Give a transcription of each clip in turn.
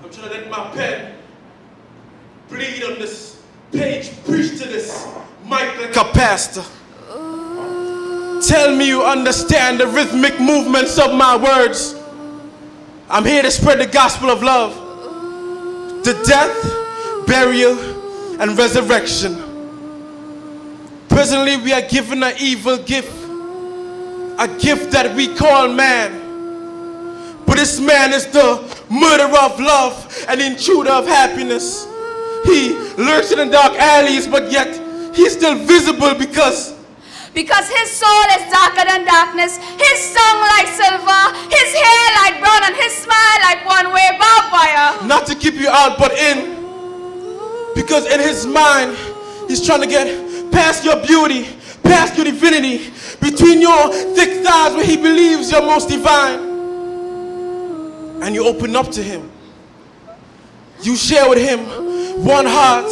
I'm trying to let my pen bleed on this page, preach to this mic like a pastor. Tell me you understand the rhythmic movements of my words. I'm here to spread the gospel of love. The death, burial, and resurrection. Presently we are given an evil gift. A gift that we call man. But this man is the murderer of love and intruder of happiness. He lurks in the dark alleys, but yet he's still visible because his soul is darker than darkness, his song like silver, his hair like brown, and his smile like one-way barbed wire. Not to keep you out, but in. Because in his mind, he's trying to get past your beauty, past your divinity, between your thick thighs where he believes you're most divine. And you open up to him. You share with him one heart,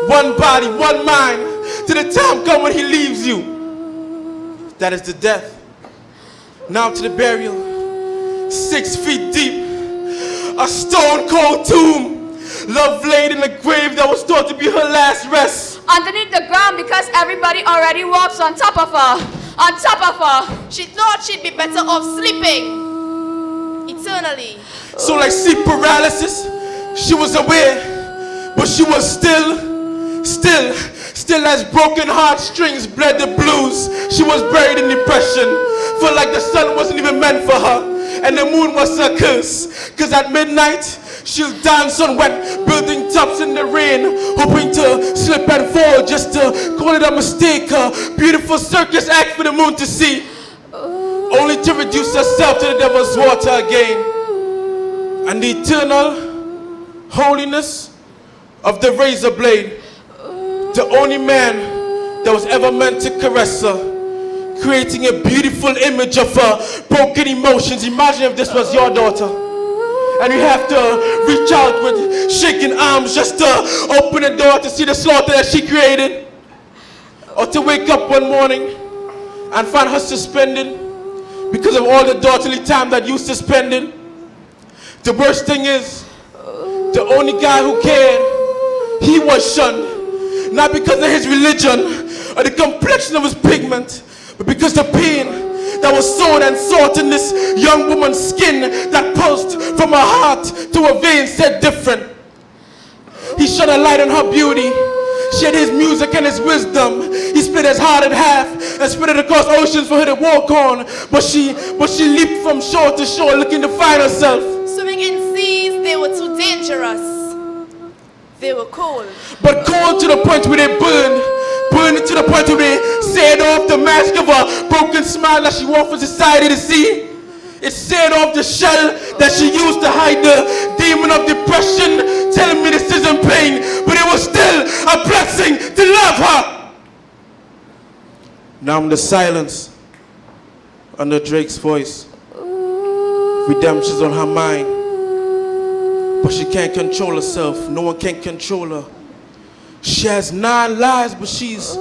one body, one mind, till the time comes when he leaves you. That is the death. Now to the burial. 6 feet deep, a stone cold tomb. Love laid in a grave that was thought to be her last rest. Underneath the ground because everybody already walks on top of her. On top of her. She thought she'd be better off sleeping eternally. So like sleep paralysis, she was aware, but she was still as broken heartstrings bled the blues. She was buried in depression. Felt like the sun wasn't even meant for her, and the moon was her curse. Cause at midnight, she'll dance on wet building tops in the rain, hoping to slip and fall just to call it a mistake. A beautiful circus act for the moon to see, only to reduce herself to the devil's water again. And the eternal holiness of the razor blade, the only man that was ever meant to caress her, creating a beautiful image of her broken emotions. Imagine if this was your daughter, and you have to reach out with shaking arms just to open the door to see the slaughter that she created, or to wake up one morning and find her suspended because of all the daughterly time that you suspended. The worst thing is, the only guy who cared, he was shunned. Not because of his religion or the complexion of his pigment, but because the pain that was sown and sought in this young woman's skin that pulsed from her heart to her veins said different. He shone a light on her beauty. She had his music and his wisdom. He split his heart in half and spread it across oceans for her to walk on. But she leaped from shore to shore looking to find herself. Swimming in seas, they were too dangerous. They were cold. But cold to the point where they burned to the point where they seared off the mask of a broken smile that she wore for society to see. It seared off the shell that she used to hide the demon of depression, telling me this isn't pain, but it was still a blessing to love her. Now I'm the silence under Drake's voice. Redemption's on her mind, but she can't control herself. No one can control her. She has 9 lives, but she's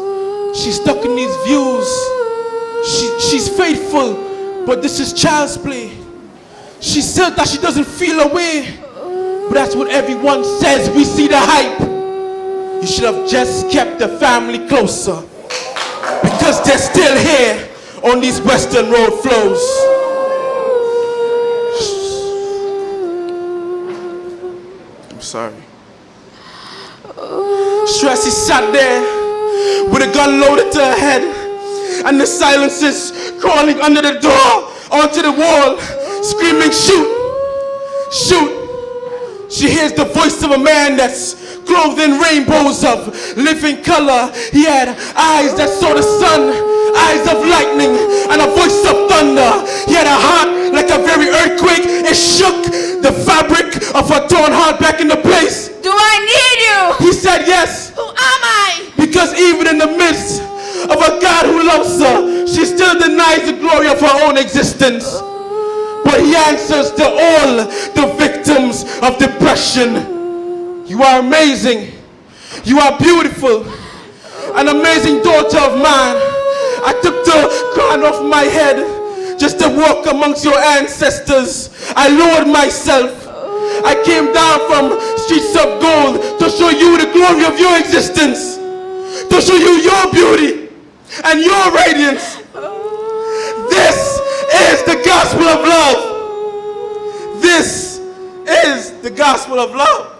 stuck in these views. She's faithful, but this is child's play. She said that she doesn't feel a way, but that's what everyone says. We see the hype. You should have just kept the family closer, because they're still here on these Western Road flows. Sorry. Stressy sat there with a gun loaded to her head, and the silences crawling under the door onto the wall, screaming, shoot, shoot. She hears the voice of a man that's clothed in rainbows of living color. He had eyes that saw the sun, eyes of lightning, and a voice of thunder. He had a heart like a very earthquake. It shook the fabric of her torn heart back into place. Do I need you? He said yes. Who am I? Because even in the midst of a God who loves her, she still denies the glory of her own existence. But he answers to all the victims of depression. You are amazing. You are beautiful. An amazing daughter of mine. I took the crown off my head just to walk amongst your ancestors. I lowered myself I came down from streets of gold to show you the glory of your existence, to show you your beauty and your radiance. This is the gospel of love. This is the gospel of love.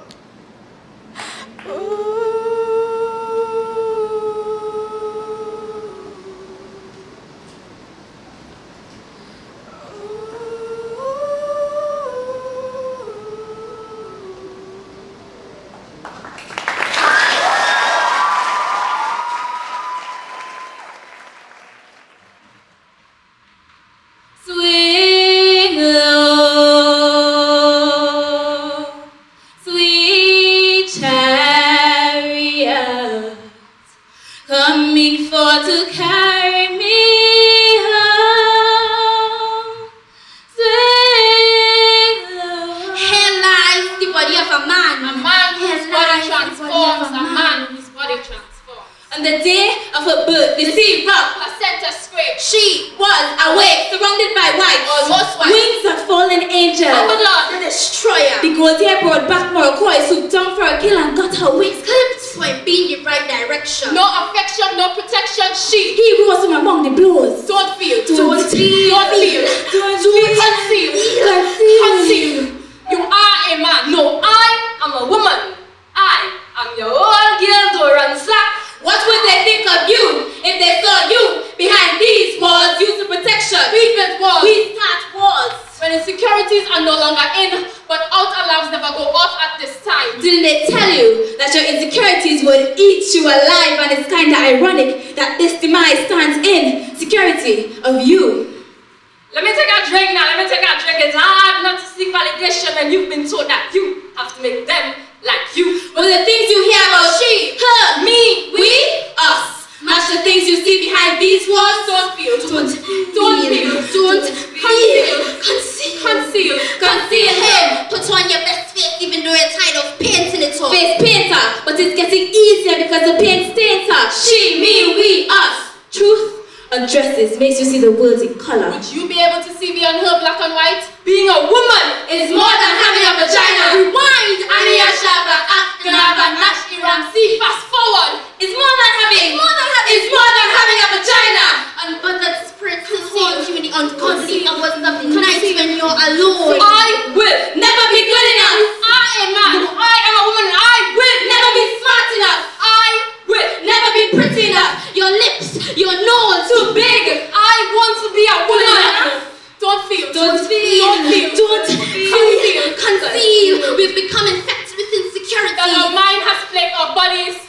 Makes you see the words in color. Would you be able to see beyond her black and white? Being a woman is more than having a vagina. Rewind, Aniya Shava, Aknava, Nash, Iram, see, fast forward. It's more than having a vagina. And but that spirit to haunt you in the unconscious of what's up night when you're alone. I will never be good enough. I am a man. I am a woman. I will never be smart enough. I will never be pretty enough. Your lips, your nose, too big. I want to be a woman. Don't feel. Conceive. We've become infected with insecurity. That our mind has plagued our bodies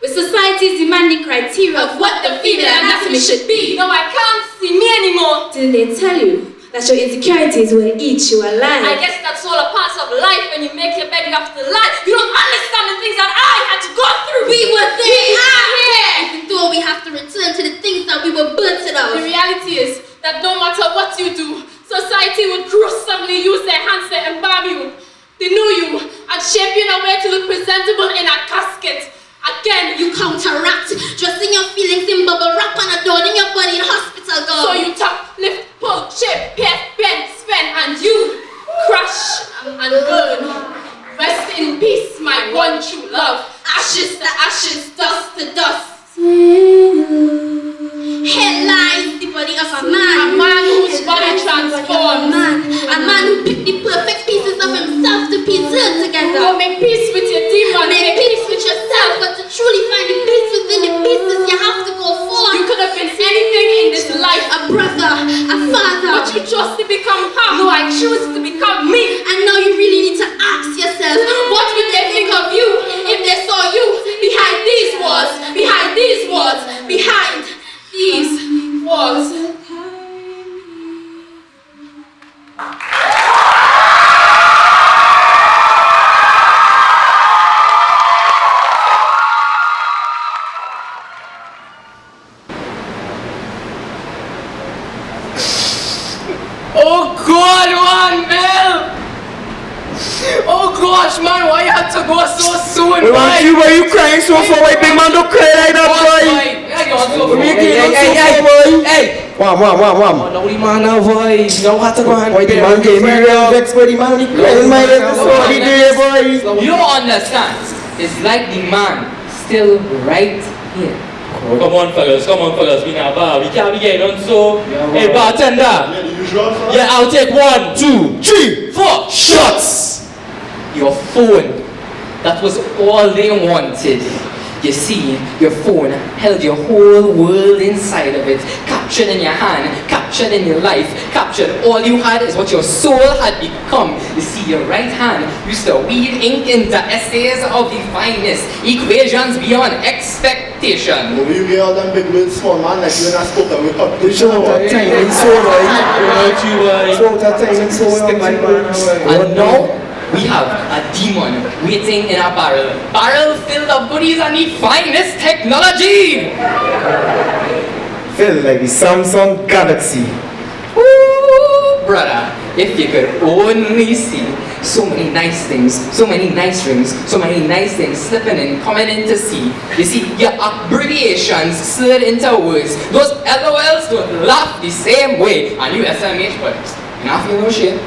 with society's demanding criteria of what the female anatomy should be. No, I can't see me anymore. Didn't they tell you that your insecurities will eat you alive? I guess that's all a part of life. When you make your bed, you have to lie. You don't understand the things that I had to go through. We were there. We are here. Even though we have to return to the things that we were birthed out. The reality is that no matter what you do, society would gruesomely use their hands to embalm you, denude you, and shape you in a way to look presentable in a casket. Again, you counteract, dressing your feelings in bubble wrap and adorning your body in hospital gown. So you talk, lift, pull, chip, pierce, bend, spend, and you crush and burn. Rest in peace, my one true love. Ashes to ashes, dust to dust. Here lies the body of a man whose body transforms. A man who picked the perfect pieces of himself to piece it together. Go make peace with your demons. Make peace with yourself, but to truly find the peace within the pieces, you have to go forth. You could have been anything in this life. A brother, a father. But you chose to become her. No, I choose to become me. And now you really need to ask yourself, what would they think of you if they saw you behind these walls, behind these walls, behind these walls. Oh God, man! Oh gosh, man, why you had to go so soon? Why you crying so for? Why big man don't cry like that, boy? Hey, Wham. Oh, no, the man no voice. You have to go and Boy, the man gave me real vex, boy, the man in my head, so he did, boy. You don't understand. It's like the man still right here. Come on, fellas. We now bar. We can't be getting on so. Hey, bartender. Yeah, the usual fella. Yeah, I'll take 1, 2, 3, 4 shots. Your phone. That was all they wanted. You see, your phone held your whole world inside of it, captured in your hand, captured in your life, captured all you had is what your soul had become. You see, your right hand used to weave ink into essays of the finest, equations beyond expectation. When you get all them big little small man like you and I spoke with competition. Show that time and so, boy. Show that time and so, And now, we have a demon waiting in a barrel filled of goodies and the finest technology. Feel like the Samsung Galaxy. Ooh, brother, if you could only see so many nice things, so many nice rings, so many nice things slipping in, coming in to see. You see, your abbreviations slid into words. Those LOLs don't laugh the same way. And you SMH, but you not feel no shit.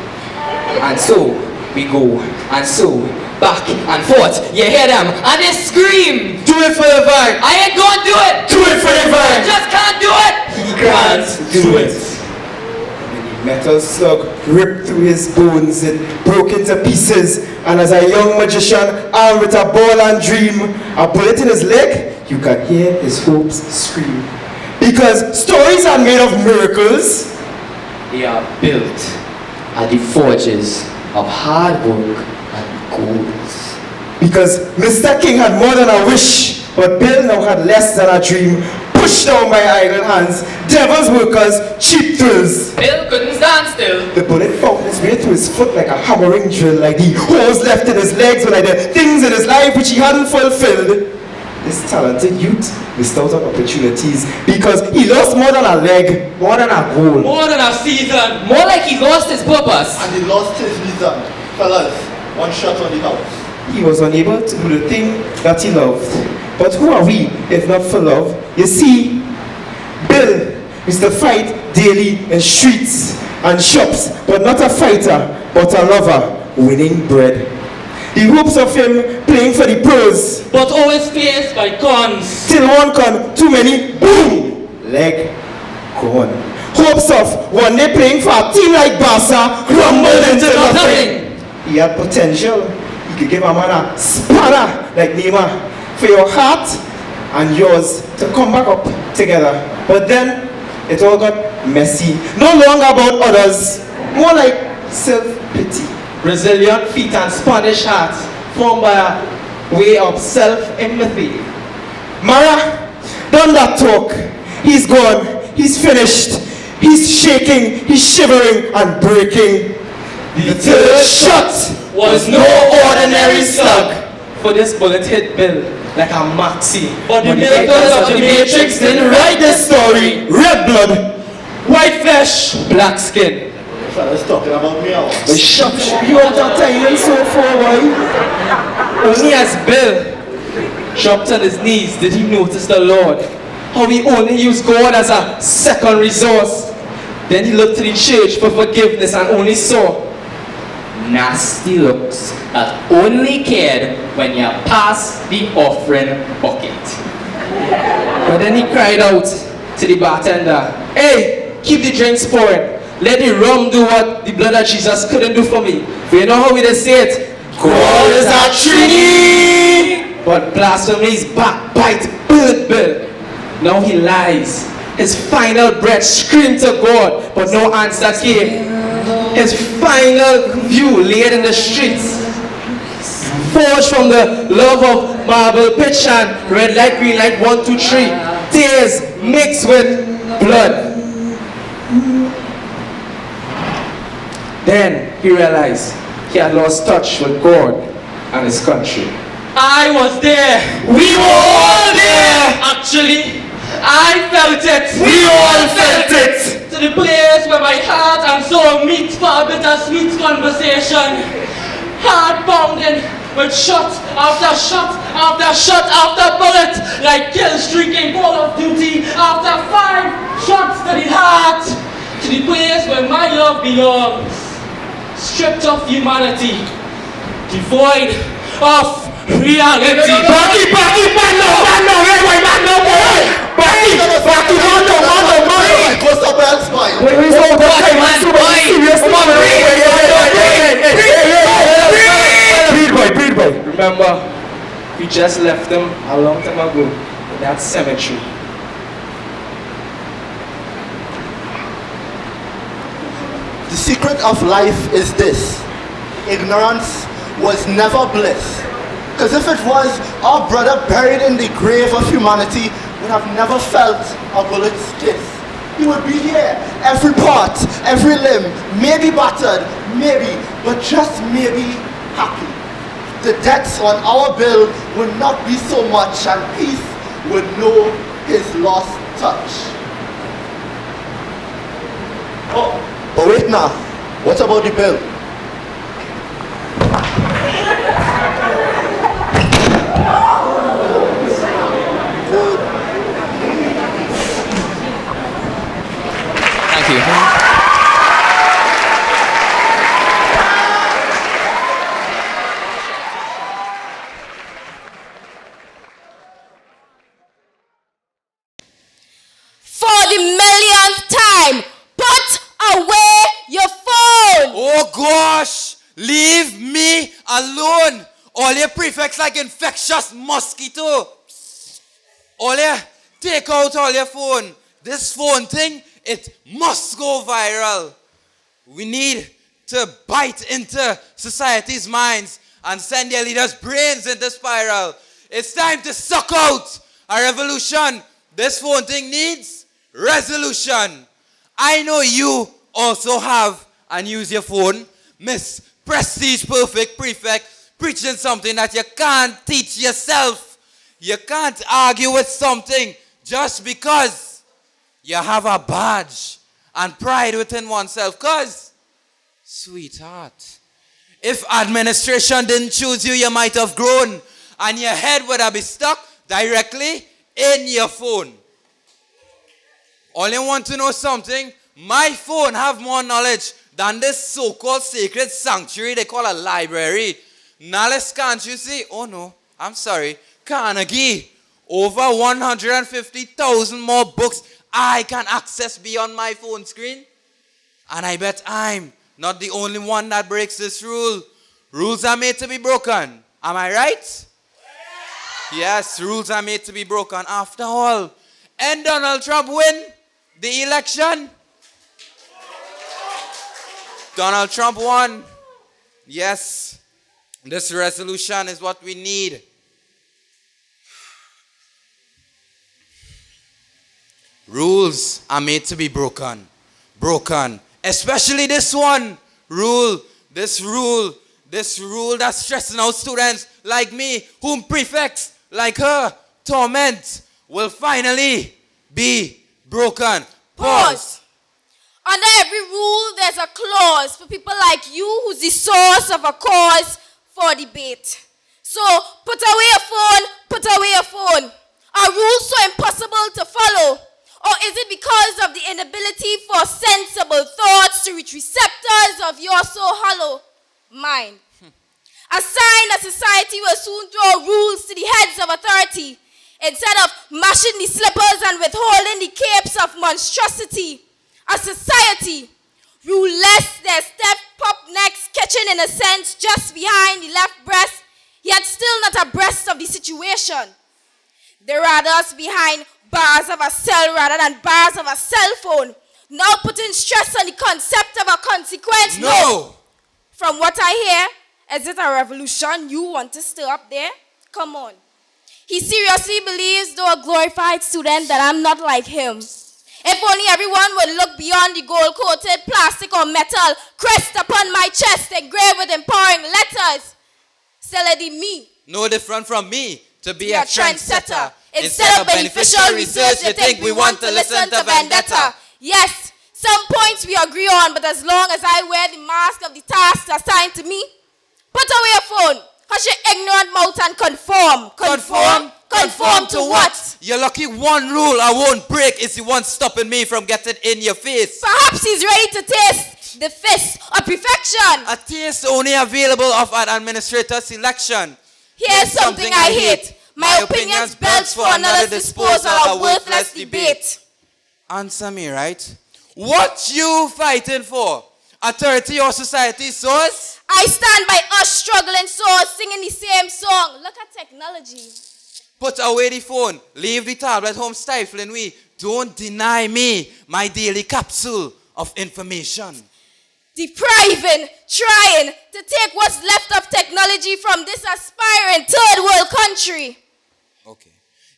And so, we go, and so, back and forth, you hear them, and they scream! Do it for the vibe! I ain't gonna do it! Do it for the vibe! Just can't do it! He can't do it. And the metal slug ripped through his bones, it broke into pieces, and as a young magician armed with a ball and dream, a bullet in his leg, you can hear his hopes scream. Because stories are made of miracles. They are built at the forges of hard work and goals. Because Mr. King had more than a wish, but Bill now had less than a dream. Pushed down by idle hands, devil's workers, cheap thrills. Bill couldn't stand still. The bullet found its way through his foot like a hammering drill, like the holes left in his legs were like the things in his life which he hadn't fulfilled. This talented youth missed out on opportunities because he lost more than a leg, more than a goal. More than a season. More like he lost his purpose. And he lost his reason. Fellas, one shot on the house. He was unable to do the thing that he loved. But who are we if not for love? You see, Bill used to fight daily in streets and shops, but not a fighter, but a lover, winning bread. The hopes of him playing for the pros, But always faced by cons. till one con, too many, boom, leg gone. Hopes of one day playing for a team like Barca crumbled into nothing. He had potential. He could give a man a spanner like Neymar for your heart and yours to come back up together. But then it all got messy. No longer about others, more like self-pity. Resilient feet and Spanish heart formed by a way of self-empathy. Mara, done that talk. He's gone. He's finished. He's shaking. He's shivering and breaking. The third shot was no ordinary slug. For this bullet hit Bill like a maxi. But the When makers of the Matrix didn't write this story. Red blood, White flesh. black skin. Fellas talking about me now. the shot you out of time and so forward. Only as Bill dropped on his knees did he notice the Lord. How he only used God as a second resource. Then he looked to the church for forgiveness and only saw Nasty looks that only cared when you passed the offering bucket. But then he cried out to the bartender, "Hey, keep the drinks pouring. Let the rum do what the blood of Jesus couldn't do for me." For you know how we just say it? God is a Trinity. But blasphemy's backbite burnt Bill. Now he lies. His final breath screamed to God, but no answer came. His final view laid in the streets, forged from the love of marble pitch and red light, green light, 1, 2, 3. Tears mixed with blood. Then he realized he had lost touch with God and his country. I was there. We were all there. Actually, I felt it. We all felt it. To the place where my heart and soul meet for a bittersweet conversation. Heart pounding with shot after shot after shot after bullet, like kill streaking Call of Duty after 5, Shots to the heart, to the place where my love belongs. Stripped of humanity, devoid of reality. Back Go somewhere else, boy. Breed boy. Remember, we just left them a long time ago in that cemetery. The secret of life is this: ignorance was never bliss. Because if it was, our brother buried in the grave of humanity would have never felt a bullet's kiss. He would be here, every part, every limb, maybe battered, maybe, but just maybe happy. The debts on our bill would not be so much, and peace would know his lost touch. Oh, but wait now, what about the bill? Thank you. For the millionth time, put away your phone. Oh gosh, leave me alone. All your prefects like infectious mosquito. All your, take out all your phone. This phone thing, it must go viral. We need to bite into society's minds and send their leaders' brains into spiral. It's time to suck out a revolution. This phone thing needs resolution. I know you also have and use your phone. Miss Prestige Perfect Prefect, preaching something that you can't teach yourself. You can't argue with something just because you have a badge and pride within oneself. Because, sweetheart, if administration didn't choose you, you might have grown and your head would have been stuck directly in your phone. Only want to know something? My phone have more knowledge than this so-called sacred sanctuary they call a library. Nales, can't you see? Oh no, I'm sorry. Carnegie, over 150,000 more books I can access beyond my phone screen. And I bet I'm not the only one that breaks this rule. Rules are made to be broken. Am I right? Yes, rules are made to be broken. After all, and Donald Trump win the election? Donald Trump won. Yes, this resolution is what we need. Rules are made to be broken. Broken. Especially this one. This rule that's stressing out students like me, whom prefects like her torment, will finally be broken. Pause. Under every rule, there's a clause for people like you who's the source of a cause for debate. So, put away your phone, put away your phone. Are rules so impossible to follow? Or is it because of the inability for sensible thoughts to reach receptors of your so hollow mind? A sign that society will soon throw rules to the heads of authority instead of mashing the slippers and withholding the capes of monstrosity. A society ruleless, their step pop necks catching in a sense just behind the left breast, yet still not abreast of the situation. There are others behind bars of a cell rather than bars of a cell phone, now putting stress on the concept of a consequence. No! From what I hear, is it a revolution you want to stir up there? Come on. He seriously believes, though a glorified student, that I'm not like him. If only everyone would look beyond the gold-coated plastic or metal crest upon my chest engraved with empowering letters. Still me. No different from me to be a a trendsetter. Instead of beneficial research, you think we want to listen to vendetta. Yes, some points we agree on, but as long as I wear the mask of the task assigned to me, put away your phone, hush your ignorant mouth and conform. Conform? Conform to what? You're lucky one rule I won't break is the one stopping me from getting in your face. Perhaps he's ready to taste the fist of perfection. A taste only available of an administrator selection. Here's something I hate. My opinion's belts for another disposal, a worthless debate. Answer me, right? What you fighting for? Authority or society source? I stand by us struggling souls singing the same song. Look at technology. Put away the phone. Leave the tablet home stifling we. Don't deny me my daily capsule of information. Depriving, trying to take what's left of technology from this aspiring third world country. Okay.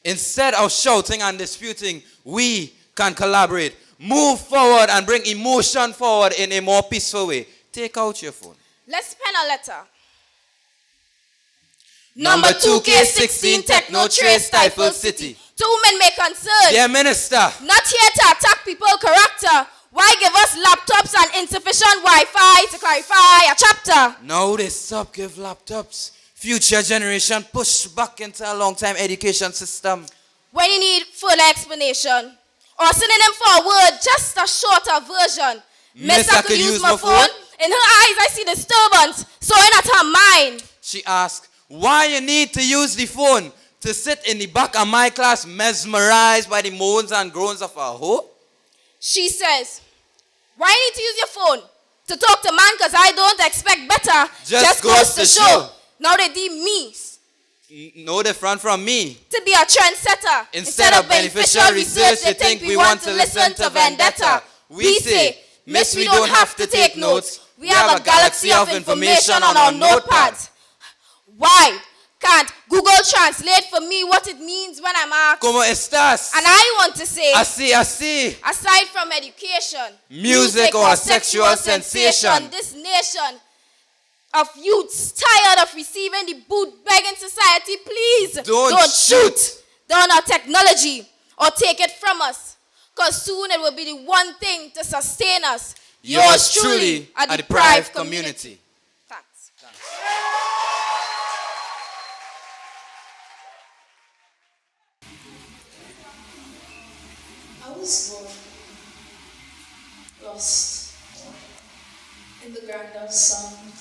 Instead of shouting and disputing, we can collaborate. Move forward and bring emotion forward in a more peaceful way. Take out your phone. Let's pen a letter. Number 2K16 Techno Trace Stifle City. To whom may concern. Dear Minister. Not here to attack people's character. Why give us laptops and insufficient Wi-Fi to clarify a chapter? Now they stop give laptops. Future generation push back into a long-time education system. When you need full explanation or synonym for a word, just a shorter version. Miss, I could use my phone. In her eyes, I see disturbance, so in at her mind. She asked, why you need to use the phone to sit in the back of my class mesmerized by the moans and groans of a hoe? She says, why you need to use your phone? To talk to man because I don't expect better. Just goes to show. Now they deem me. No different from me. To be a trendsetter. Instead of beneficial research, they think we want to listen to vendetta. We say, miss, we don't have to take notes. We have a galaxy of information on our notepads. Why can't Google translate for me what it means when I'm asked? ¿Cómo estás? And I want to say, así. Aside from education, music or sexual sensation, this nation of youths tired of receiving the boot-begging society, please don't shoot down our technology or take it from us. Because soon it will be the one thing to sustain us. Yours truly, a deprived community. Thanks. I was born, lost in the grand of sound.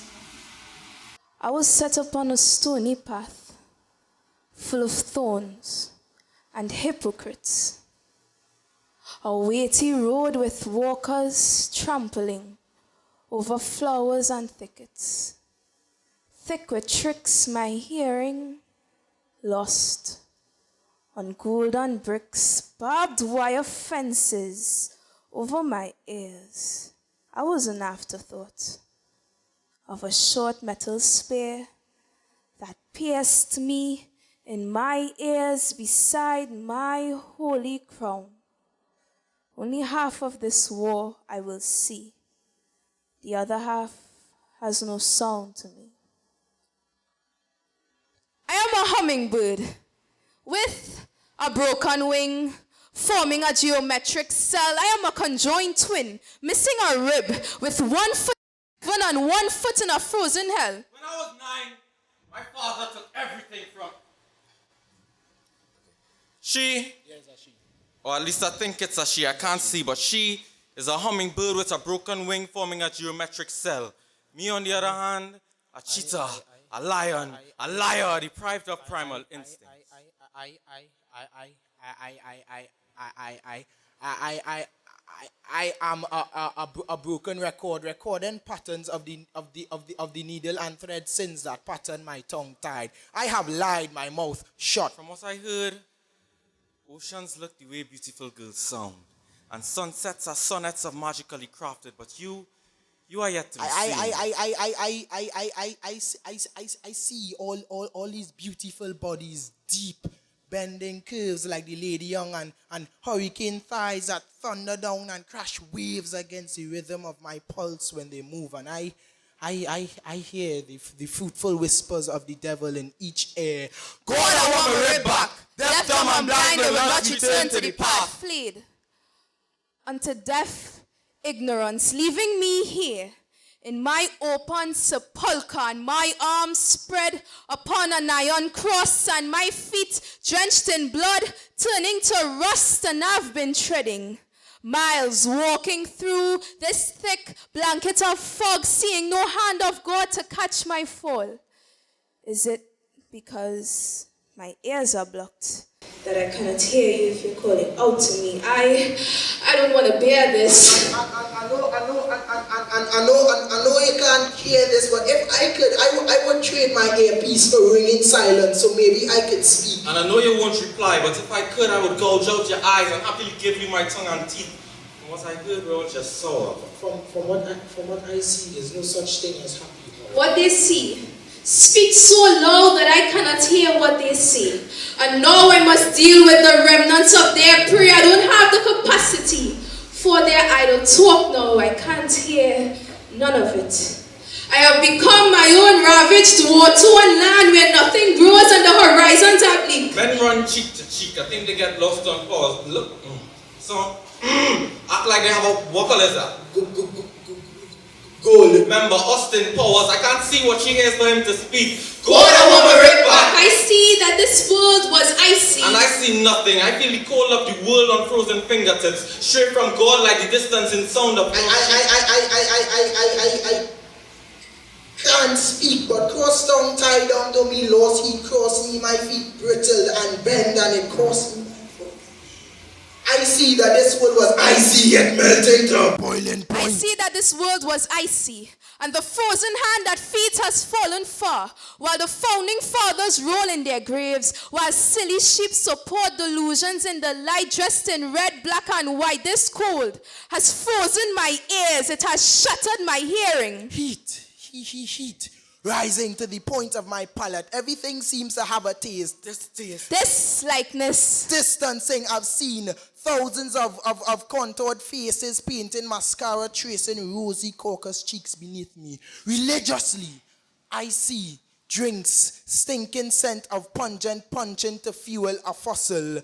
I was set upon a stony path, full of thorns and hypocrites. A weighty road with walkers trampling over flowers and thickets. Thick with tricks my hearing, lost on golden bricks, barbed wire fences over my ears. I was an afterthought of a short metal spear that pierced me in my ears beside my holy crown. Only half of this war I will see. The other half has no sound to me. I am a hummingbird with a broken wing, forming a geometric cell. I am a conjoined twin, missing a rib, with 1 foot in heaven and 1 foot in a frozen hell. When I was 9, my father took everything from... She, or at least I think it's a she, I can't see, but she is a hummingbird with a broken wing forming a geometric cell. Me, on the other hand, a cheetah, a lion, deprived of primal instinct. I am a broken record, recording patterns of the needle and thread since that pattern my tongue tied. I have lied, my mouth shut. From what I heard, oceans look the way beautiful girls sound, and sunsets are sonnets of magically crafted. But you are yet to be seen. I see all these beautiful bodies, deep bending curves like the Lady Young, and hurricane thighs that thunder down and crash waves against the rhythm of my pulse when they move. And I hear the fruitful whispers of the devil in each air. God, I want my rib back. Deaf, dumb, and blind, they will not return to the path. Fled unto deaf ignorance, leaving me here, in my open sepulchre, and my arms spread upon an iron cross, and my feet drenched in blood, turning to rust, and I've been treading miles, walking through this thick blanket of fog, seeing no hand of God to catch my fall. Is it because my ears are blocked that I cannot hear you if you're calling out to me? I don't want to bear this. I know you can't hear this, but if I could, I would trade my earpiece for ringing silence, so maybe I could speak. And I know you won't reply, but if I could, I would gouge out your eyes and happily give you my tongue and teeth. And what I heard were all just sour. From what I see, there's no such thing as happy. What they see speaks so loud that I cannot hear what they say. And now I must deal with the remnants of their prey. I don't have the capacity for their idle talk now. I can't hear none of it. I have become my own ravaged war-torn land where nothing grows and the horizons are bleak. Men run cheek to cheek. I think they get lost on pause. Look, act like they have a what color is that? Gold. Remember, Austin Powers. I can't see what she hears for him to speak. God, I want my red back. I see that this world was icy. And I see nothing. I feel the cold of the world on frozen fingertips, straight from God like the distance in sound of. I can't speak, but cross tongue tied down to me, lost he crossed me, my feet brittled and bent, and it cost me. I see that this world was icy yet melting to a boiling point. I see that this world was icy, and the frozen hand that feeds has fallen far, while the founding fathers roll in their graves, while silly sheep support delusions in the light, dressed in red, black, and white. This cold has frozen my ears. It has shattered my hearing. Heat, rising to the point of my palate. Everything seems to have a taste. This likeness. Distancing, I've seen thousands of contoured faces painting mascara, tracing rosy caucus cheeks beneath me. Religiously, I see drinks, stinking scent of pungent punching to fuel a fossil.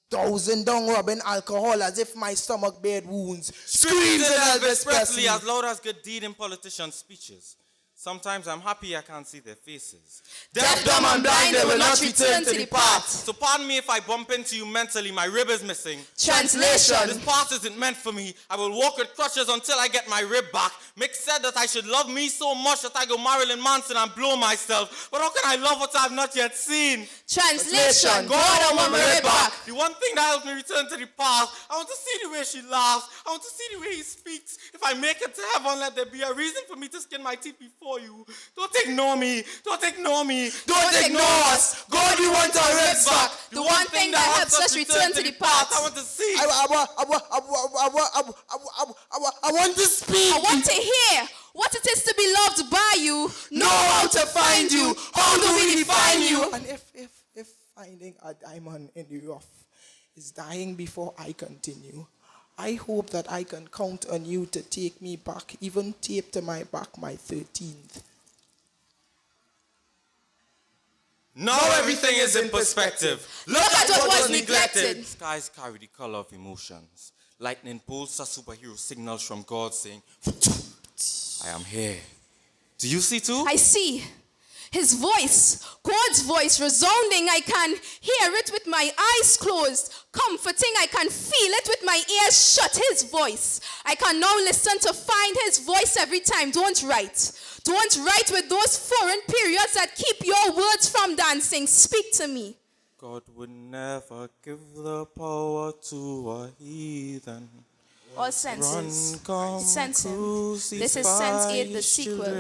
Dozing down rubbing alcohol as if my stomach bared wounds. Screams in Elvis Presley as loud as good deed in politicians' speeches. Sometimes I'm happy I can't see their faces. Deaf, dumb, and blind, they will not return to the path. So pardon me if I bump into you mentally, my rib is missing. Translation. This path isn't meant for me. I will walk with crutches until I get my rib back. Mick said that I should love me so much that I go Marilyn Manson and blow myself. But how can I love what I've not yet seen? Translation. God, I want my rib back. The one thing that helps me return to the path, I want to see the way she laughs. I want to see the way he speaks. If I make it to heaven, let there be a reason for me to skin my teeth before you. Don't ignore me. Don't ignore me. Don't ignore us. God, we want our ribs back. The one thing that helps us return to the path. I want to see. I want to speak. I want to hear what it is to be loved by you. Know how to find you. How do we define you? And if finding a diamond in the rough is dying before I continue, I hope that I can count on you to take me back, even tape to my back my 13th. Now everything is in perspective. Look at what was neglected. Skies carry the color of emotions. Lightning bolts are superhero signals from God saying, I am here. Do you see too? I see. His voice, God's voice, resounding. I can hear it with my eyes closed. Comforting, I can feel it with my ears shut. His voice. I can now listen to find his voice every time. Don't write. Don't write with those foreign periods that keep your words from dancing. Speak to me. God would never give the power to a heathen. All senses. Sense him. This is Sense 8, the sequel.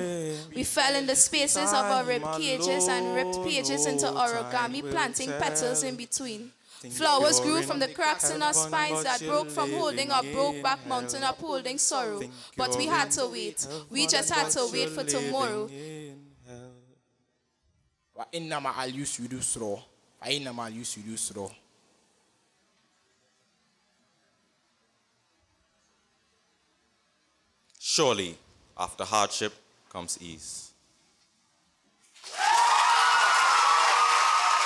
We fell in the spaces of our rib cages and ripped pages into origami, planting petals in between. Flowers grew from the cracks in our spines that broke from holding our broke-back mountain upholding sorrow. But we had to wait. We just had to wait for tomorrow. Surely, after hardship comes ease.